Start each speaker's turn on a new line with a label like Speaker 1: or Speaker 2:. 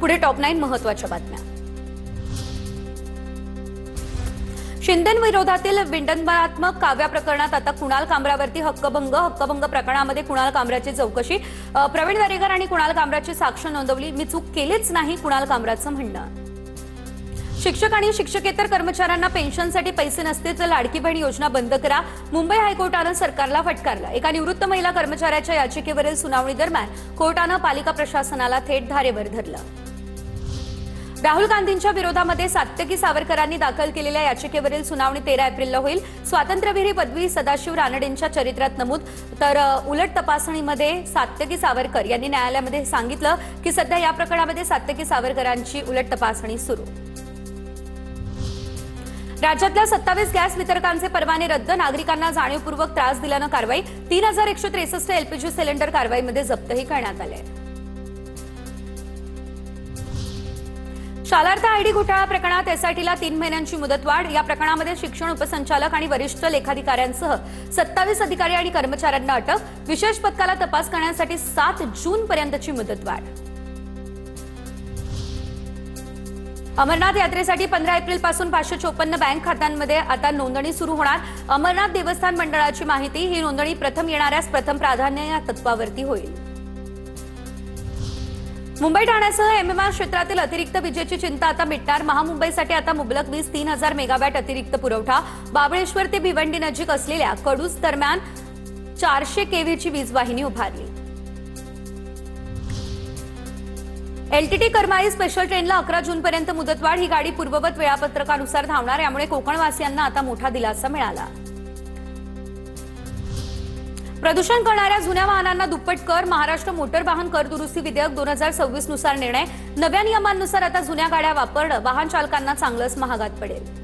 Speaker 1: पुढे टॉप 9 महत्त्वाच्या बातम्या। शिंदेंविरोधातील विडंबनात्मक काव्या प्रकरणात आता कुणाल कामरावरती हक्कभंग प्रकरणामध्ये कुणाल कामराची चौकशी। प्रवीण दरेकर आणि कुणाल कामराची साक्ष नोंदवली, मी चूक केलीच नाही, कुणाल कामराचं म्हणणं। शिक्षक आणि शिक्षकेतर कर्मचाऱ्यांना पेन्शनसाठी पैसे नसतील तर लाडकी बहीण योजना बंद करा, मुंबई हायकोर्टानं सरकारला फटकारला। एका निवृत्त महिला कर्मचाऱ्याच्या याचिकेवरील सुनावणी दरम्यान कोर्टानं पालिका प्रशासनाला थेट धारेवर धरलं। राहुल गांधींच्या विरोधामध्ये सात्यकी सावरकरांनी दाखल केलेल्या याचिकेवरील सुनावणी 13 एप्रिलला होईल। स्वातंत्र्यवीर पदवी सदाशिव रानडेंच्या चरित्रात नमूद, तर उलट तपासणीमध्ये सात्यकी सावरकर यांनी न्यायालयामध्ये सांगितलं की सध्या या प्रकरणामध्ये सात्यकी सावरकरांची उलट तपासणी सुरू। राज्यातल्या 27 गॅस वितरकांचे परवाने रद्द, नागरिकांना जाणीवपूर्वक त्रास दिल्यानं कारवाई। 3163 एलपीजी सिलेंडर कारवाईमध्ये जप्तही करण्यात आले। शालार्थ आयडी घोटाळा प्रकरणात एसआयटीला 3 महिन्यांची मुदतवाढ। या प्रकरणामध्ये शिक्षण उपसंचालक आणि वरिष्ठ लेखाधिकाऱ्यांसह 27 अधिकारी आणि कर्मचाऱ्यांना अटक। विशेष पथकाला तपास करण्यासाठी 7 जून पर्यंतची मुदतवाढ। अमरनाथ यात्रेसाठी 15 एप्रिलपासून 554 बँक खात्यांमध्ये आता नोंदणी सुरू होणार। अमरनाथ देवस्थान मंडळाची माहिती, ही नोंदणी प्रथम येणाऱ्यास प्रथम प्राधान्य या तत्वावरती होईल। मुंबई ठाण्यासह एमएमआर क्षेत्रातील अतिरिक्त विजेची चिंता आता मिटणार। महामुंबईसाठी आता मुबलक वीज 3000 मेगावॅट अतिरिक्त पुरवठा। बाबळेश्वर ते भिवंडी नजीक असलेल्या कडूस दरम्यान 400 केव्हीची वीज वाहिनी उभारली। एलटीटी करमाई स्पेशल ट्रेनला 11 जूनपर्यंत मुदतवाढ। ही गाडी पूर्ववत वेळापत्रकानुसार धावणार, यामुळे कोकणवासियांना आता मोठा दिलासा मिळाला। प्रदूषण करणाऱ्या जुन्या वाहनांना दुप्पट कर, महाराष्ट्र मोटर वाहन कर दुरुस्ती विधेयक 2026 नुसार निर्णय। नव्या नियमांनुसार आता जुन्या गाड्या वापरणं वाहन चालकांना चांगलंच महागात पडेल।